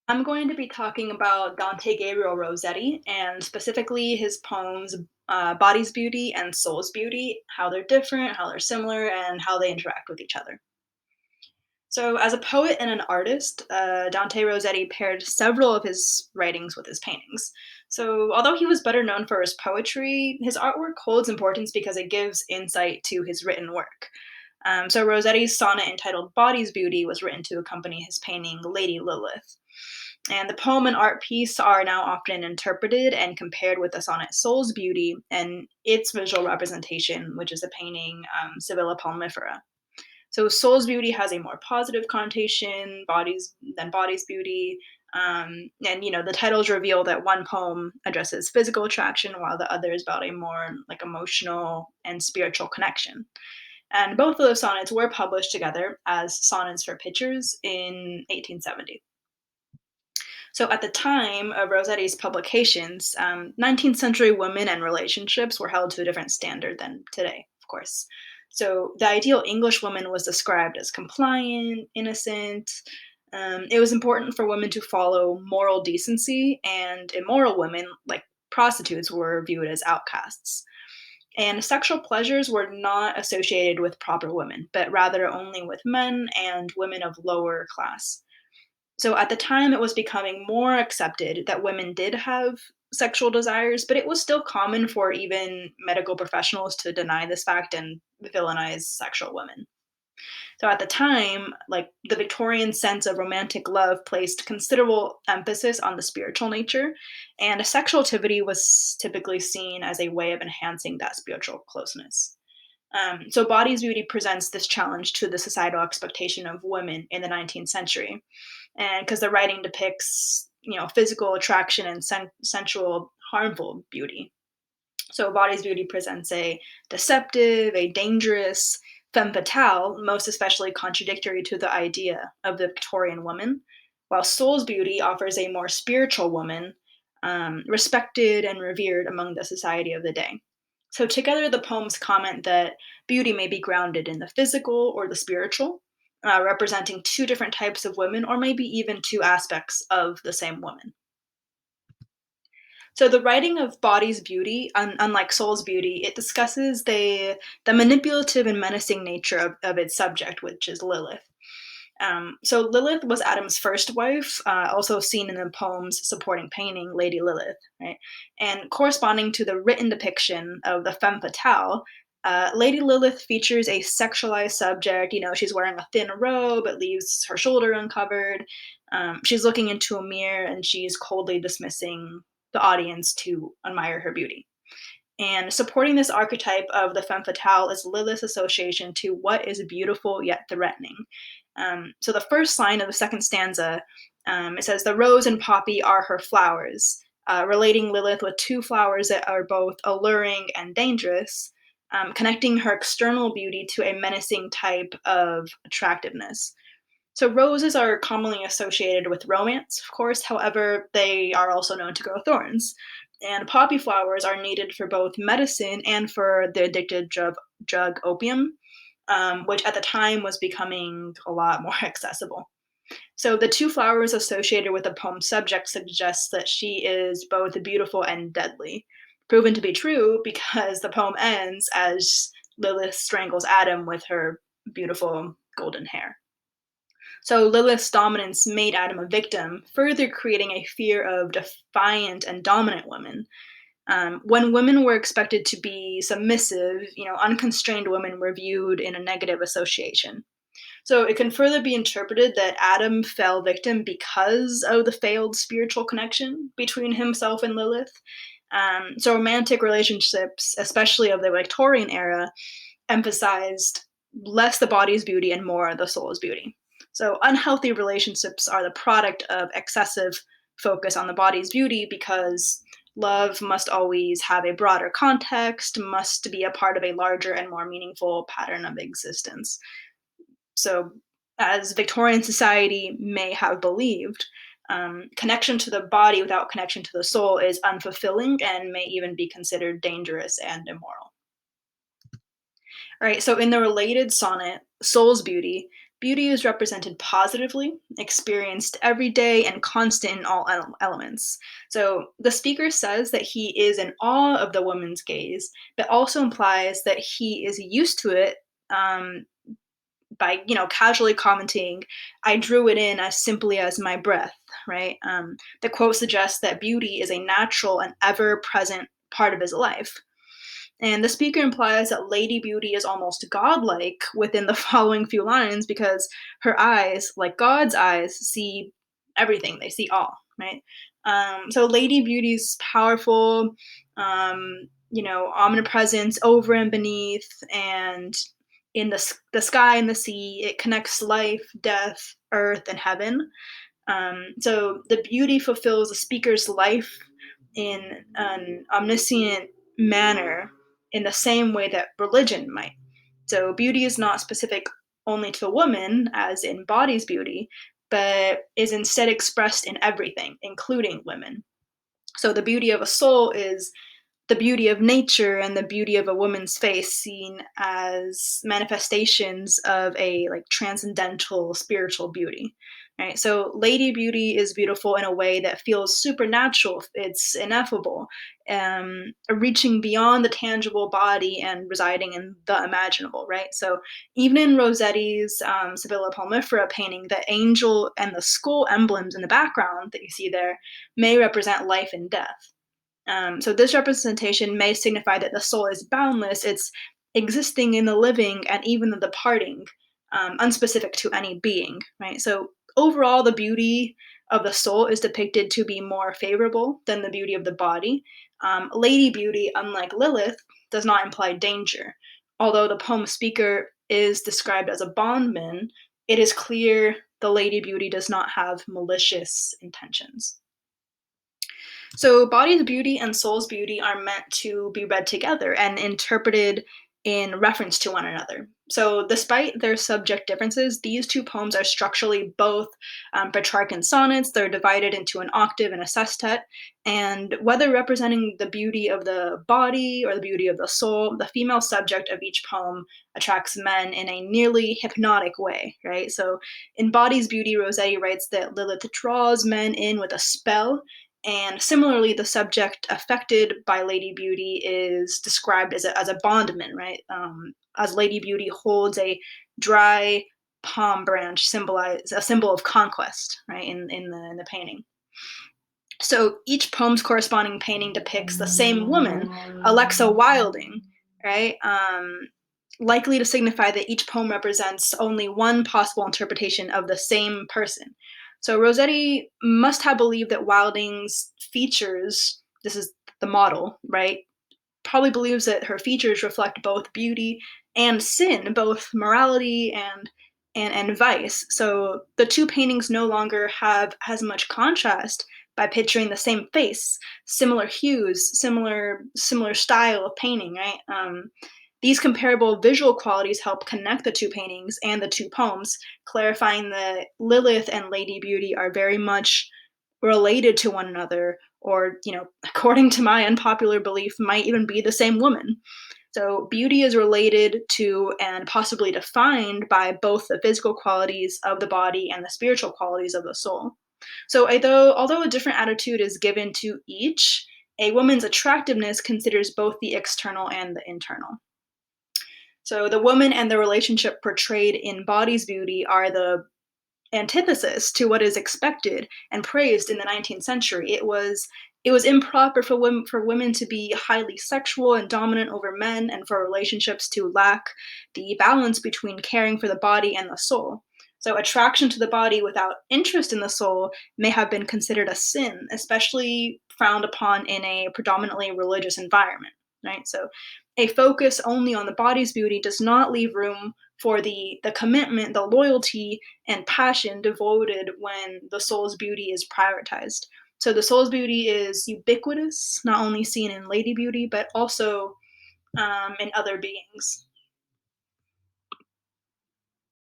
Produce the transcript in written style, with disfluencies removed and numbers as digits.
I'm going to be talking about Dante Gabriel Rossetti and specifically his poems Body's Beauty and Soul's Beauty, how they're different, how they're similar, and how they interact with each other. So, as a poet and an artist, Dante Rossetti paired several of his writings with his paintings. So, although he was better known for his poetry, his artwork holds importance because it gives insight to his written work. So, Rossetti's sonnet entitled Body's Beauty was written to accompany his painting Lady Lilith. And the poem and art piece are now often interpreted and compared with the sonnet Soul's Beauty and its visual representation, which is a painting, Sibilla Palmifera. So Soul's Beauty has a more positive connotation, body's beauty. And the titles reveal that one poem addresses physical attraction while the other is about a more like emotional and spiritual connection. And both of those sonnets were published together as Sonnets for Pictures in 1870. So at the time of Rossetti's publications, 19th century women and relationships were held to a different standard than today, of course. So the ideal English woman was described as compliant, innocent. It was important for women to follow moral decency, and immoral women, like prostitutes, were viewed as outcasts. And sexual pleasures were not associated with proper women, but rather only with men and women of lower class. So at the time, it was becoming more accepted that women did have sexual desires, but it was still common for even medical professionals to deny this fact and villainize sexual women. So at the time, like the Victorian sense of romantic love placed considerable emphasis on the spiritual nature, and sexual activity was typically seen as a way of enhancing that spiritual closeness. So Body's Beauty presents this challenge to the societal expectation of women in the 19th century, and because the writing depicts physical attraction and sensual harmful beauty. So Body's Beauty presents a deceptive, a dangerous femme fatale, most especially contradictory to the idea of the Victorian woman, while Soul's Beauty offers a more spiritual woman, respected and revered among the society of the day. So together, the poems comment that beauty may be grounded in the physical or the spiritual, representing two different types of women, or maybe even two aspects of the same woman. So the writing of Body's Beauty, unlike Soul's Beauty, it discusses the manipulative and menacing nature of its subject, which is Lilith. So Lilith was Adam's first wife, also seen in the poem's supporting painting, Lady Lilith, right? And corresponding to the written depiction of the femme fatale, Lady Lilith features a sexualized subject. She's wearing a thin robe, it leaves her shoulder uncovered. She's looking into a mirror and she's coldly dismissing the audience to admire her beauty. And supporting this archetype of the femme fatale is Lilith's association to what is beautiful yet threatening. So the first line of the second stanza, it says, "The rose and poppy are her flowers," relating Lilith with two flowers that are both alluring and dangerous, connecting her external beauty to a menacing type of attractiveness. So roses are commonly associated with romance, of course. However, they are also known to grow thorns. And poppy flowers are needed for both medicine and for the addictive drug opium, which at the time was becoming a lot more accessible. So the two flowers associated with the poem's subject suggests that she is both beautiful and deadly, proven to be true because the poem ends as Lilith strangles Adam with her beautiful golden hair. So Lilith's dominance made Adam a victim, further creating a fear of defiant and dominant women. When women were expected to be submissive, unconstrained women were viewed in a negative association. So it can further be interpreted that Adam fell victim because of the failed spiritual connection between himself and Lilith. So romantic relationships, especially of the Victorian era, emphasized less the body's beauty and more the soul's beauty. So unhealthy relationships are the product of excessive focus on the body's beauty because love must always have a broader context, must be a part of a larger and more meaningful pattern of existence. So, as Victorian society may have believed, connection to the body without connection to the soul is unfulfilling and may even be considered dangerous and immoral. All right, so in the related sonnet, Soul's Beauty, Beauty is represented positively, experienced every day, and constant in all elements. So the speaker says that he is in awe of the woman's gaze, but also implies that he is used to it, um, by casually commenting, "I drew it in as simply as my breath." Right? The quote suggests that beauty is a natural and ever-present part of his life. And the speaker implies that Lady Beauty is almost godlike within the following few lines because her eyes, like God's eyes, see everything. They see all, right? So Lady Beauty's powerful, omnipresence over and beneath, and in the sky and the sea. It connects life, death, earth, and heaven. So the beauty fulfills the speaker's life in an omniscient manner in the same way that religion might. So beauty is not specific only to the woman, as in body's beauty, but is instead expressed in everything, including women. So the beauty of a soul is the beauty of nature and the beauty of a woman's face seen as manifestations of a like transcendental spiritual beauty, right? So Lady Beauty is beautiful in a way that feels supernatural. It's ineffable, reaching beyond the tangible body and residing in the imaginable, right? So even in Rossetti's Sevilla Palmifera painting, the angel and the skull emblems in the background that you see there may represent life and death. So this representation may signify that the soul is boundless, it's existing in the living and even the departing, unspecific to any being, right? So overall, the beauty of the soul is depicted to be more favorable than the beauty of the body. Lady Beauty, unlike Lilith, does not imply danger. Although the poem speaker is described as a bondman, it is clear the Lady Beauty does not have malicious intentions. So, body's beauty and soul's beauty are meant to be read together and interpreted in reference to one another. So, despite their subject differences, these two poems are structurally both Petrarchan sonnets. They're divided into an octave and a sestet. And whether representing the beauty of the body or the beauty of the soul, the female subject of each poem attracts men in a nearly hypnotic way, right? So, in Body's Beauty, Rossetti writes that Lilith draws men in with a spell, and similarly, the subject affected by Lady Beauty is described as a bondman, right? As Lady Beauty holds a dry palm branch, symbolize a symbol of conquest, right? In the painting. So each poem's corresponding painting depicts the same woman, Alexa Wilding, right? Likely to signify that each poem represents only one possible interpretation of the same person. So Rossetti must have believed that Wilding's features, this is the model, right, probably believes that her features reflect both beauty and sin, both morality and vice. So the two paintings no longer have as much contrast by picturing the same face, similar hues, similar style of painting, right? These comparable visual qualities help connect the two paintings and the two poems, clarifying that Lilith and Lady Beauty are very much related to one another, or according to my unpopular belief, might even be the same woman. So beauty is related to and possibly defined by both the physical qualities of the body and the spiritual qualities of the soul. So although a different attitude is given to each, a woman's attractiveness considers both the external and the internal. So the woman and the relationship portrayed in Body's Beauty are the antithesis to what is expected and praised in the 19th century. It was improper for women to be highly sexual and dominant over men, and for relationships to lack the balance between caring for the body and the soul. So attraction to the body without interest in the soul may have been considered a sin, especially frowned upon in a predominantly religious environment, right? So a focus only on the body's beauty does not leave room for the commitment, the loyalty, and passion devoted when the soul's beauty is prioritized. So the soul's beauty is ubiquitous, not only seen in Lady Beauty, but also in other beings.